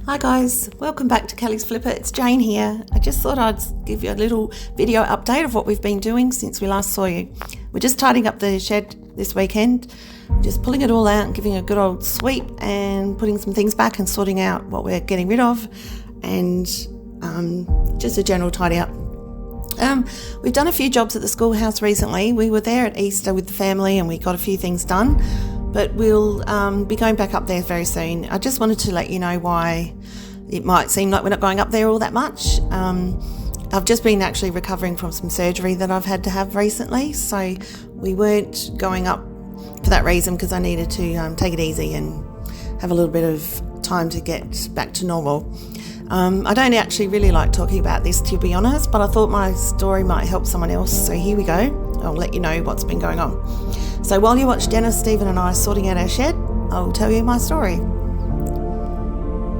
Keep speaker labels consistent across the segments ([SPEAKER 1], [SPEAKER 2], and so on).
[SPEAKER 1] Hi guys, welcome back to Kelly's Flipper. It's Jane here. I just thought I'd give you a little video update of what we've been doing since we last saw you. We're just tidying up the shed this weekend, just pulling it all out and giving a good old sweep and putting some things back and sorting out what we're getting rid of and just a general tidy up. We've done a few jobs at the schoolhouse recently. We were there at Easter with the family and we got a few things done, but we'll be going back up there very soon. I just wanted to let you know why it might seem like we're not going up there all that much. I've just been actually recovering from some surgery that I've had to have recently, so we weren't going up for that reason because I needed to take it easy and have a little bit of time to get back to normal. I don't actually really like talking about this, to be honest, but I thought my story might help someone else, so here we go. I'll let you know what's been going on. So while you watch Dennis, Stephen and I sorting out our shed, I'll tell you my story.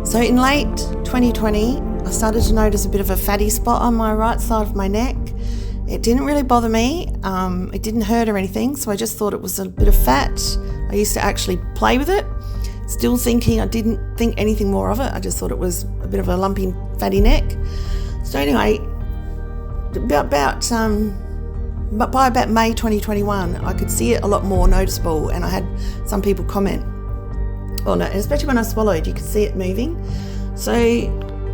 [SPEAKER 1] So in late 2020, I started to notice a bit of a fatty spot on my right side of my neck. It didn't really bother me, it didn't hurt or anything, so I just thought it was a bit of fat. I used to actually play with it, still thinking I didn't think anything more of it. I just thought it was a bit of a lumpy, fatty neck. So anyway, but by about May 2021, I could see it a lot more noticeable, and I had some people comment on it, especially when I swallowed, you could see it moving. So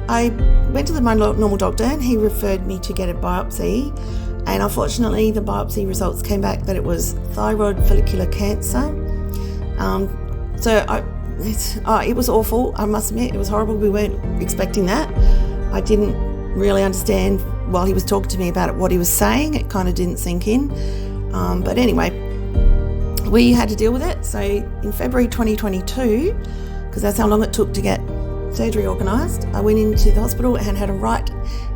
[SPEAKER 1] I went to my normal doctor and he referred me to get a biopsy, and unfortunately the biopsy results came back that it was thyroid follicular cancer. It was awful, I must admit. It was horrible. We weren't expecting that. I didn't really understand while he was talking to me about it what he was saying. It kind of didn't sink in. But anyway, we had to deal with it. So in February 2022, because that's how long it took to get surgery organised, I went into the hospital and had a right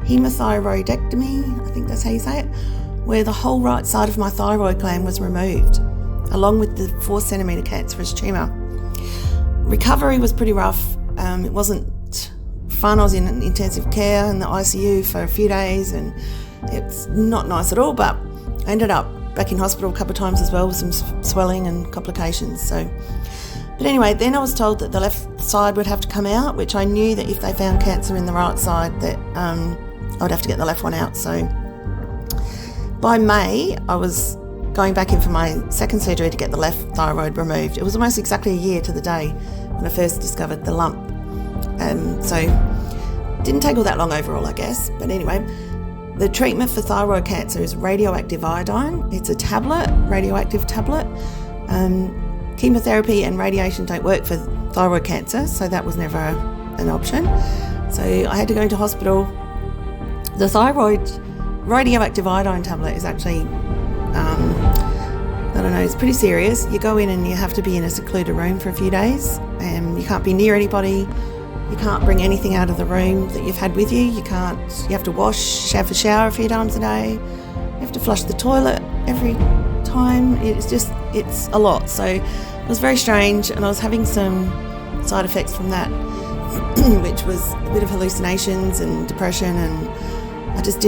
[SPEAKER 1] hemothyroidectomy, I think that's how you say it, where the whole right side of my thyroid gland was removed, along with the 4 centimetre cancerous tumour. Recovery was pretty rough. It wasn't fun. I was in intensive care in the ICU for a few days and it's not nice at all, but I ended up back in hospital a couple of times as well with some swelling and complications. But anyway, then I was told that the left side would have to come out, which I knew that if they found cancer in the right side that I would have to get the left one out. So by May, I was going back in for my second surgery to get the left thyroid removed. It was almost exactly a year to the day when I first discovered the lump. So it didn't take all that long overall, I guess. But anyway, the treatment for thyroid cancer is radioactive iodine. It's a tablet, radioactive tablet. Chemotherapy and radiation don't work for thyroid cancer, so that was never an option. So I had to go into hospital. The thyroid radioactive iodine tablet is actually I don't know, it's pretty serious. You go in and you have to be in a secluded room for a few days, and you can't be near anybody. You can't bring anything out of the room that you've had with you. You have to have a shower a few times a day. You have to flush the toilet every time. It's a lot. So it was very strange, and I was having some side effects from that, which was a bit of hallucinations and depression, and I just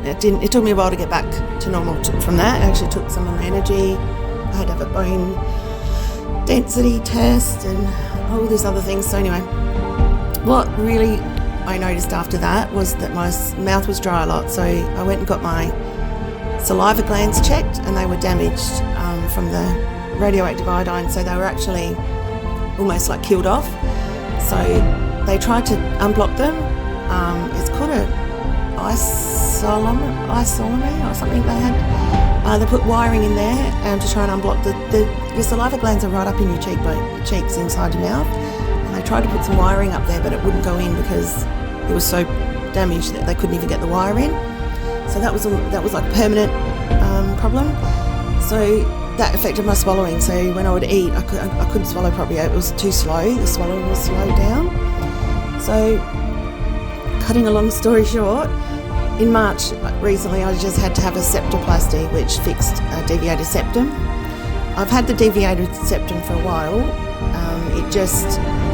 [SPEAKER 1] it took me a while to get back to normal from that. It actually took some of my energy. I had to have a bone density test and all these other things. So anyway, what really I noticed after that was that my mouth was dry a lot. So I went and got my saliva glands checked, and they were damaged from the radioactive iodine. So they were actually almost like killed off. So they tried to unblock them. It's called a isotomy or something they had. They put wiring in there to try and unblock your saliva glands are right up in your cheeks inside your mouth. And they tried to put some wiring up there, but it wouldn't go in because it was so damaged that they couldn't even get the wire in. So that was like a permanent problem. So that affected my swallowing. So when I would eat, I couldn't swallow properly. It was too slow. The swallowing was slowed down. So cutting a long story short, in March recently I just had to have a septoplasty, which fixed a deviated septum. I've had the deviated septum for a while.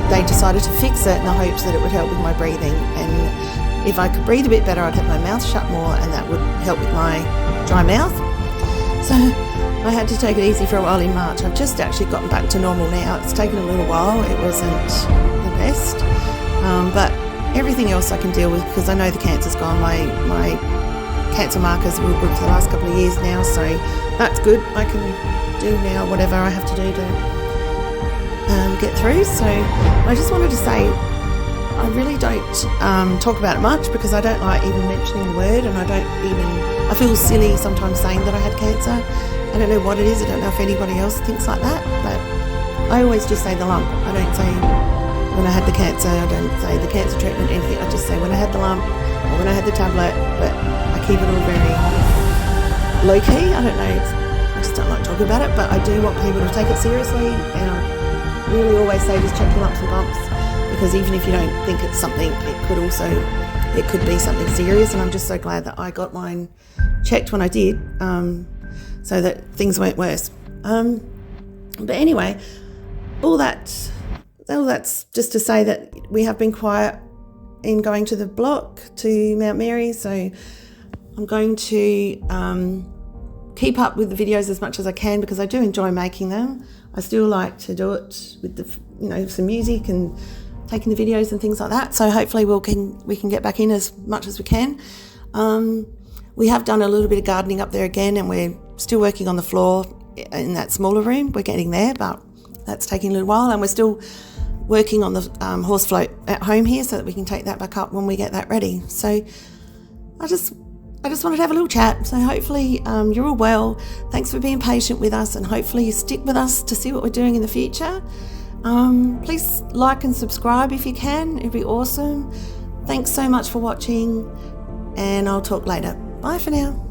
[SPEAKER 1] They decided to fix it in the hopes that it would help with my breathing, and if I could breathe a bit better I'd have my mouth shut more, and that would help with my dry mouth. So I had to take it easy for a while in March. I've just actually gotten back to normal now. It's taken a little while. It wasn't the best. But everything else I can deal with because I know the cancer's gone. My cancer markers were good for the last couple of years now, so that's good. I can do now whatever I have to do to get through. So I just wanted to say I really don't talk about it much because I don't like even mentioning the word, and I feel silly sometimes saying that I had cancer. I don't know what it is. I don't know if anybody else thinks like that, but I always just say the lump. I don't say when I had the cancer. I don't say the cancer treatment, anything. I just say when I had the lump or when I had the tablet, but I keep it all very low key. I don't know. I just don't like talking about it, but I do want people to take it seriously, and I really always say just check your lumps and bumps, because even if you don't think it's something, it could be something serious. And I'm just so glad that I got mine checked when I did, so that things weren't worse. But anyway, all that's just to say that we have been quiet in going to the block to Mount Mary, so I'm going to keep up with the videos as much as I can because I do enjoy making them. I still like to do it with some music and taking the videos and things like that. So hopefully we can get back in as much as we can. We have done a little bit of gardening up there again, and we're still working on the floor in that smaller room. We're getting there, but that's taking a little while, and we're still working on the horse float at home here so that we can take that back up when we get that ready. So I just wanted to have a little chat. So hopefully you're all well. Thanks for being patient with us, and hopefully you stick with us to see what we're doing in the future. Please like and subscribe if you can. It'd be awesome. Thanks so much for watching, and I'll talk later. Bye for now.